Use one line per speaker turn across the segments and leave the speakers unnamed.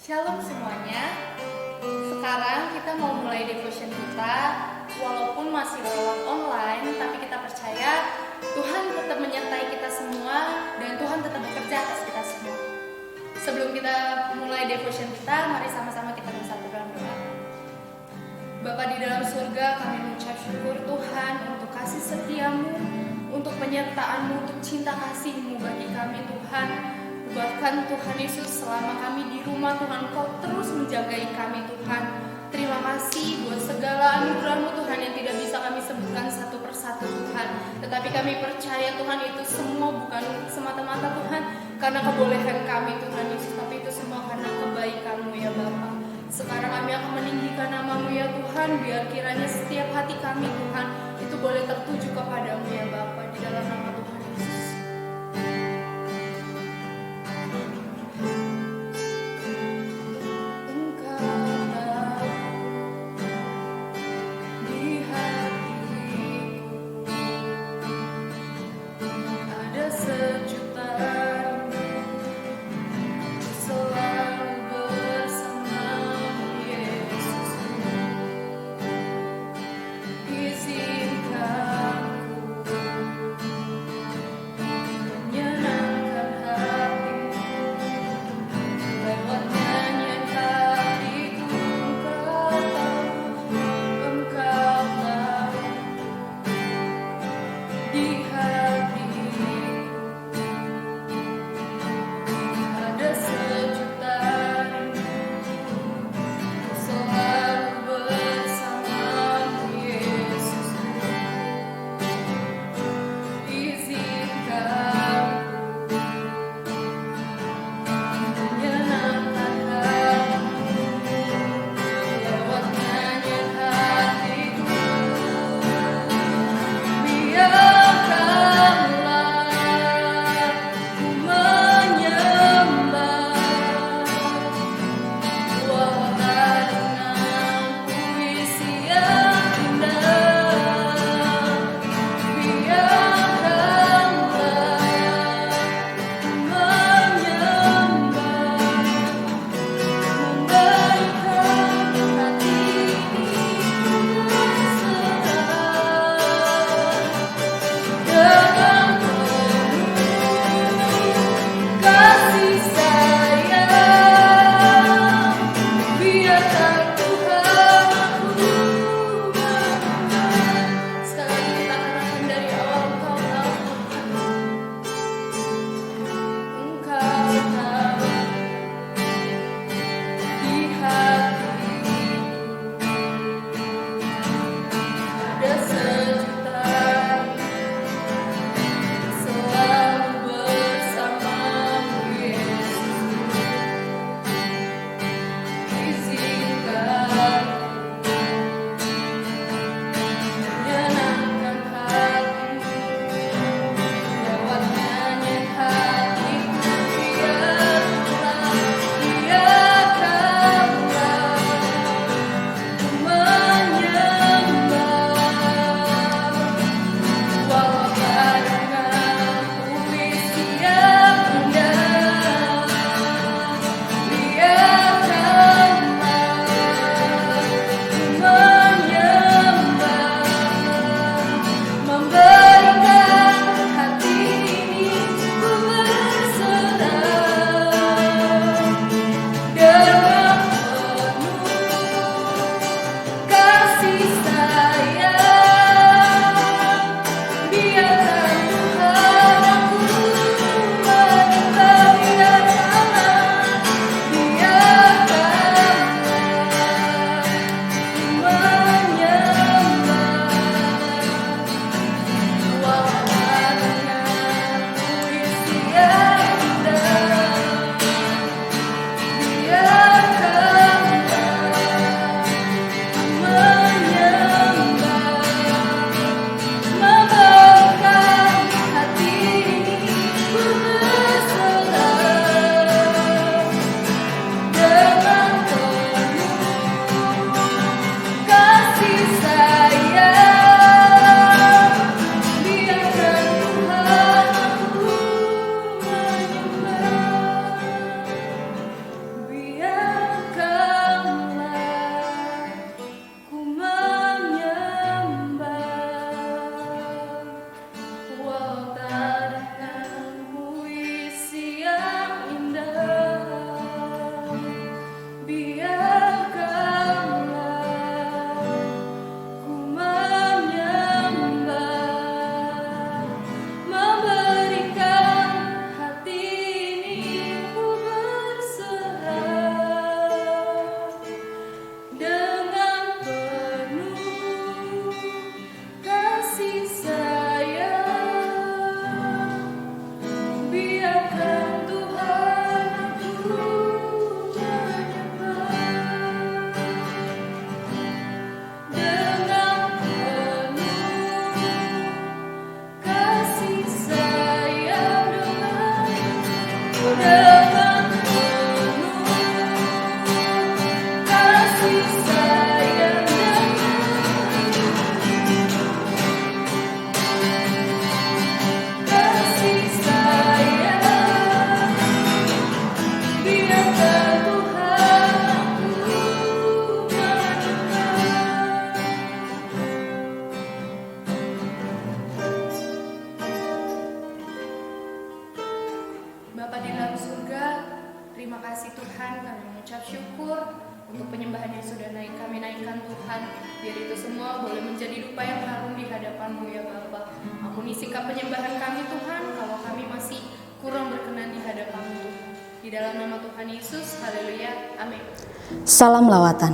Shalom semuanya. Sekarang kita mau mulai devotion kita. Walaupun masih lewat online, tapi kita percaya Tuhan tetap menyertai kita semua dan Tuhan tetap bekerja atas kita semua. Sebelum kita mulai devotion kita, mari sama-sama kita bersatu dalam doa. Bapa di dalam surga, kami mengucap syukur Tuhan untuk kasih setiamu, untuk penyertaan-Mu, untuk cinta kasih-Mu bagi kami Tuhan. Bahkan Tuhan Yesus, selama kami di rumah Tuhan, Kau terus menjagai kami Tuhan. Terima kasih buat segala anugerah-Mu Tuhan yang tidak bisa kami sebutkan satu persatu Tuhan. Tetapi kami percaya Tuhan itu semua bukan semata-mata Tuhan karena kebolehan kami Tuhan Yesus, tapi itu semua karena kebaikan-Mu ya Bapa. Sekarang kami akan meninggikan nama-Mu ya Tuhan, biar kiranya setiap hati kami Tuhan itu boleh tertuju kepadamu ya Bapa, di dalam nama Tuhan Yesus. Bapa di dalam surga, terima kasih Tuhan, kami mengucap syukur untuk penyembahan yang sudah kami naikkan Tuhan. Biar itu semua boleh menjadi dupa yang harum di hadapan-Mu ya Bapa. Ampuni sikap penyembahan kami Tuhan, kalau kami masih kurang berkenan di hadapan-Mu. Di dalam nama Tuhan Yesus, haleluya, amin.
Salam lawatan.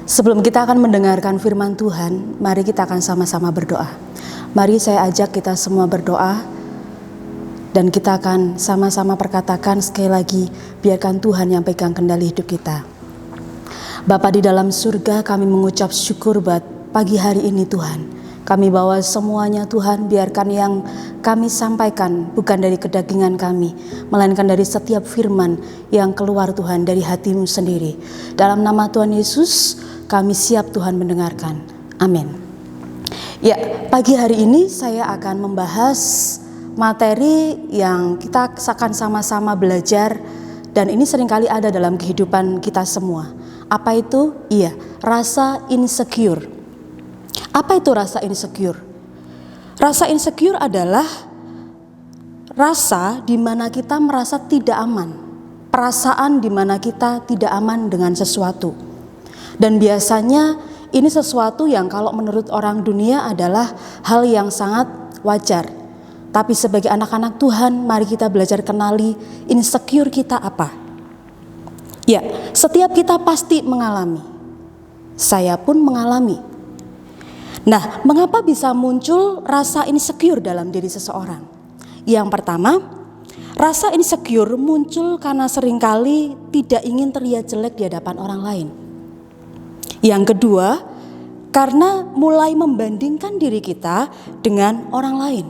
Sebelum kita akan mendengarkan firman Tuhan, mari kita akan sama-sama berdoa. Mari saya ajak kita semua berdoa. Dan kita akan sama-sama perkatakan sekali lagi, biarkan Tuhan yang pegang kendali hidup kita. Bapa di dalam surga, kami mengucap syukur buat pagi hari ini Tuhan. Kami bawa semuanya Tuhan, biarkan yang kami sampaikan bukan dari kedagingan kami, melainkan dari setiap firman yang keluar Tuhan dari hati-Mu sendiri. Dalam nama Tuhan Yesus, kami siap Tuhan mendengarkan. Amin. Ya, pagi hari ini saya akan membahas materi yang kita akan sama-sama belajar, dan ini seringkali ada dalam kehidupan kita semua. Apa itu? Iya, rasa insecure. Apa itu rasa insecure? Rasa insecure adalah rasa di mana kita merasa tidak aman, perasaan di mana kita tidak aman dengan sesuatu. Dan biasanya ini sesuatu yang kalau menurut orang dunia adalah hal yang sangat wajar. Tapi sebagai anak-anak Tuhan, mari kita belajar kenali insecure kita apa. Ya, setiap kita pasti mengalami. Saya pun mengalami. Nah, mengapa bisa muncul rasa insecure dalam diri seseorang? Yang pertama, rasa insecure muncul karena seringkali tidak ingin terlihat jelek di hadapan orang lain. Yang kedua, karena mulai membandingkan diri kita dengan orang lain.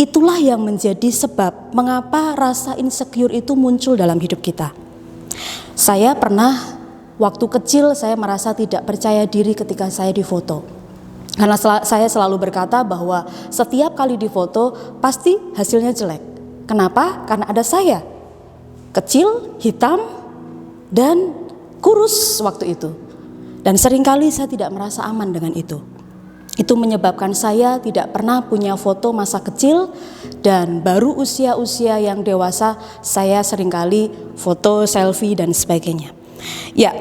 Itulah yang menjadi sebab mengapa rasa insecure itu muncul dalam hidup kita. Saya pernah waktu kecil saya merasa tidak percaya diri ketika saya difoto. Karena saya selalu berkata bahwa setiap kali difoto pasti hasilnya jelek. Kenapa? Karena ada saya. Kecil, hitam, dan kurus waktu itu. Dan seringkali saya tidak merasa aman dengan itu. Itu menyebabkan saya tidak pernah punya foto masa kecil, dan baru usia-usia yang dewasa saya seringkali foto, selfie dan sebagainya. Ya,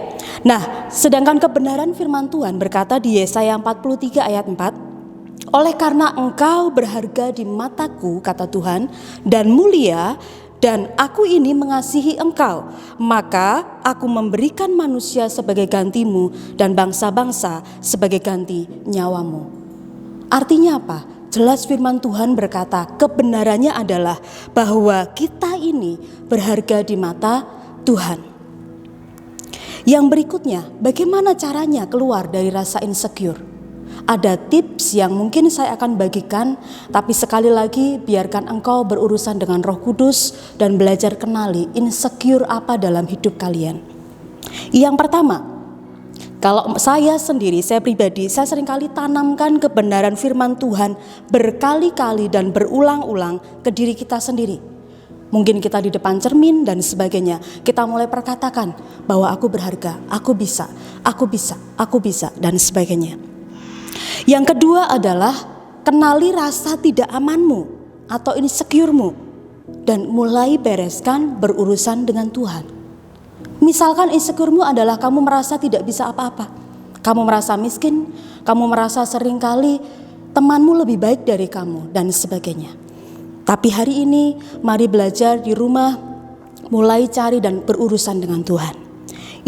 nah sedangkan kebenaran firman Tuhan berkata di Yesaya 43 ayat 4, oleh karena engkau berharga di mataku, kata Tuhan, dan mulia, dan aku ini mengasihi engkau, maka aku memberikan manusia sebagai gantimu dan bangsa-bangsa sebagai ganti nyawamu. Artinya apa? Jelas firman Tuhan berkata, kebenarannya adalah bahwa kita ini berharga di mata Tuhan. Yang berikutnya, bagaimana caranya keluar dari rasa insecure? Ada tips yang mungkin saya akan bagikan, tapi sekali lagi biarkan engkau berurusan dengan Roh Kudus dan belajar kenali insecure apa dalam hidup kalian. Yang pertama, kalau saya sendiri, saya pribadi, saya seringkali tanamkan kebenaran firman Tuhan berkali-kali dan berulang-ulang ke diri kita sendiri. Mungkin kita di depan cermin dan sebagainya, kita mulai perkatakan bahwa aku berharga, aku bisa, aku bisa, aku bisa, dan sebagainya. Yang kedua adalah kenali rasa tidak amanmu atau insecure-mu dan mulai bereskan berurusan dengan Tuhan. Misalkan insecure-mu adalah kamu merasa tidak bisa apa-apa, kamu merasa miskin, kamu merasa seringkali temanmu lebih baik dari kamu dan sebagainya. Tapi hari ini mari belajar di rumah, mulai cari dan berurusan dengan Tuhan.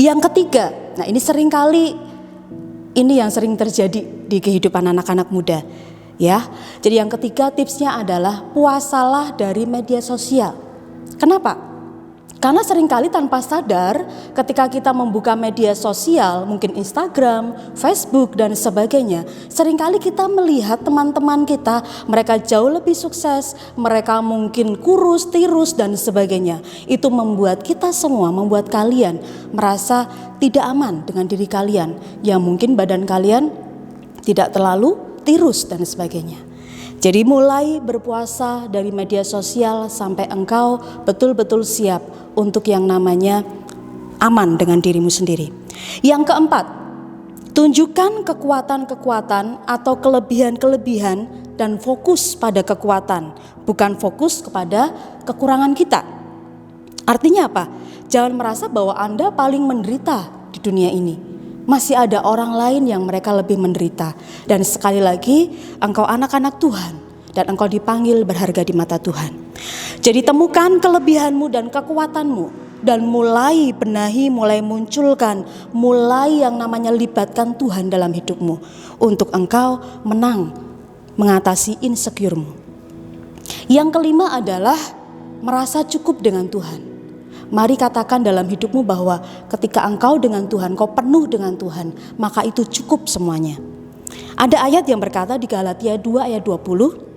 Yang ketiga, nah ini seringkali ini yang sering terjadi di kehidupan anak-anak muda, ya. Jadi yang ketiga tipsnya adalah puasalah dari media sosial. Kenapa? Karena seringkali tanpa sadar ketika kita membuka media sosial, mungkin Instagram, Facebook dan sebagainya, seringkali kita melihat teman-teman kita, mereka jauh lebih sukses, mereka mungkin kurus, tirus dan sebagainya. Itu membuat kita semua, membuat kalian merasa tidak aman dengan diri kalian, yang mungkin badan kalian tidak terlalu tirus dan sebagainya. Jadi mulai berpuasa dari media sosial sampai engkau betul-betul siap untuk yang namanya aman dengan dirimu sendiri. Yang keempat, tunjukkan kekuatan-kekuatan atau kelebihan-kelebihan dan fokus pada kekuatan, bukan fokus kepada kekurangan kita. Artinya apa? Jangan merasa bahwa Anda paling menderita di dunia ini. Masih ada orang lain yang mereka lebih menderita. Dan sekali lagi, engkau anak-anak Tuhan dan engkau dipanggil berharga di mata Tuhan. Jadi temukan kelebihanmu dan kekuatanmu dan mulai benahi, mulai munculkan, mulai yang namanya libatkan Tuhan dalam hidupmu untuk engkau menang mengatasi insecure-mu. Yang kelima adalah merasa cukup dengan Tuhan. Mari katakan dalam hidupmu bahwa ketika engkau dengan Tuhan, kau penuh dengan Tuhan, maka itu cukup semuanya. Ada ayat yang berkata di Galatia 2 ayat 20,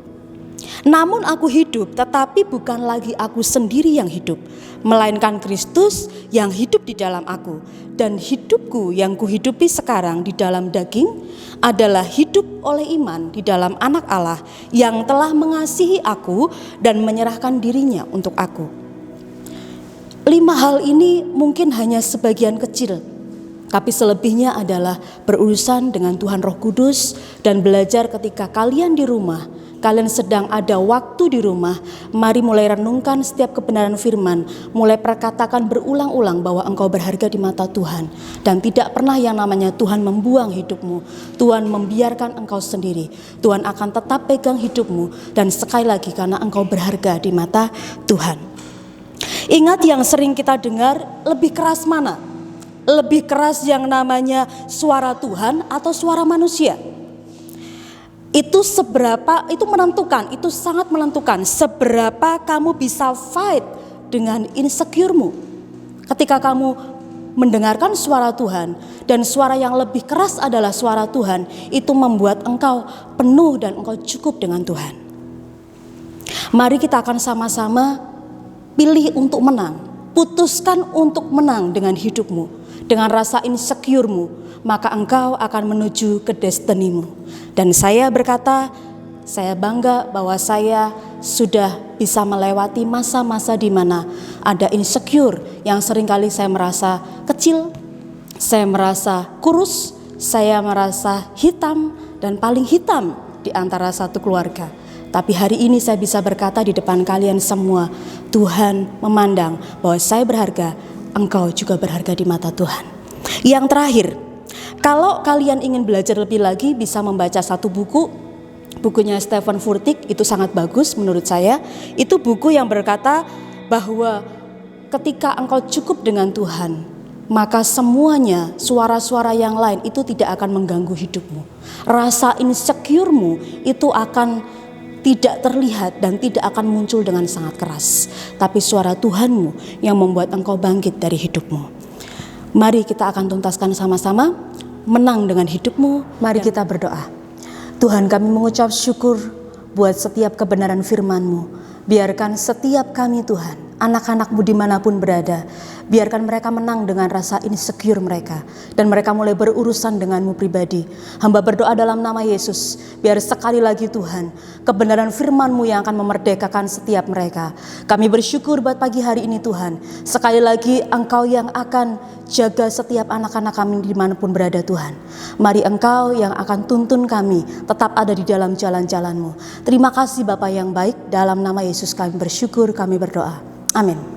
namun aku hidup, tetapi bukan lagi aku sendiri yang hidup, melainkan Kristus yang hidup di dalam aku. Dan hidupku yang kuhidupi sekarang di dalam daging adalah hidup oleh iman di dalam Anak Allah yang telah mengasihi aku dan menyerahkan dirinya untuk aku. 5 hal ini mungkin hanya sebagian kecil, tapi selebihnya adalah berurusan dengan Tuhan Roh Kudus dan belajar ketika kalian di rumah, kalian sedang ada waktu di rumah, mari mulai renungkan setiap kebenaran firman, mulai perkatakan berulang-ulang bahwa engkau berharga di mata Tuhan. Dan tidak pernah yang namanya Tuhan membuang hidupmu, Tuhan membiarkan engkau sendiri. Tuhan akan tetap pegang hidupmu dan sekali lagi karena engkau berharga di mata Tuhan. Ingat yang sering kita dengar, lebih keras mana? Lebih keras yang namanya suara Tuhan atau suara manusia? Itu menentukan, itu sangat menentukan seberapa kamu bisa fight dengan insecure-mu. Ketika kamu mendengarkan suara Tuhan dan suara yang lebih keras adalah suara Tuhan, itu membuat engkau penuh dan engkau cukup dengan Tuhan. Mari kita akan sama-sama pilih untuk menang, putuskan untuk menang dengan hidupmu, dengan rasa insecure-mu, maka engkau akan menuju ke destinimu. Dan saya berkata, saya bangga bahwa saya sudah bisa melewati masa-masa di mana ada insecure yang seringkali saya merasa kecil, saya merasa kurus, saya merasa hitam dan paling hitam di antara satu keluarga. Tapi hari ini saya bisa berkata di depan kalian semua, Tuhan memandang bahwa saya berharga, engkau juga berharga di mata Tuhan. Yang terakhir, kalau kalian ingin belajar lebih lagi, bisa membaca satu buku, bukunya Stephen Furtick, itu sangat bagus menurut saya. Itu buku yang berkata bahwa ketika engkau cukup dengan Tuhan, maka semuanya, suara-suara yang lain itu tidak akan mengganggu hidupmu. Rasa insecure-mu itu akan tidak terlihat dan tidak akan muncul dengan sangat keras. Tapi suara Tuhanmu yang membuat engkau bangkit dari hidupmu. Mari kita akan tuntaskan sama-sama, menang dengan hidupmu. Mari kita berdoa. Tuhan, kami mengucap syukur buat setiap kebenaran firman-Mu. Biarkan setiap kami Tuhan, anak-anak-Mu dimanapun berada, biarkan mereka menang dengan rasa insecure mereka, dan mereka mulai berurusan dengan-Mu pribadi. Hamba berdoa dalam nama Yesus, biar sekali lagi Tuhan, kebenaran firman-Mu yang akan memerdekakan setiap mereka. Kami bersyukur buat pagi hari ini Tuhan, sekali lagi Engkau yang akan jaga setiap anak-anak kami dimanapun berada Tuhan. Mari Engkau yang akan tuntun kami tetap ada di dalam jalan-jalan-Mu. Terima kasih Bapa yang baik, dalam nama Yesus kami bersyukur, kami berdoa. Amin.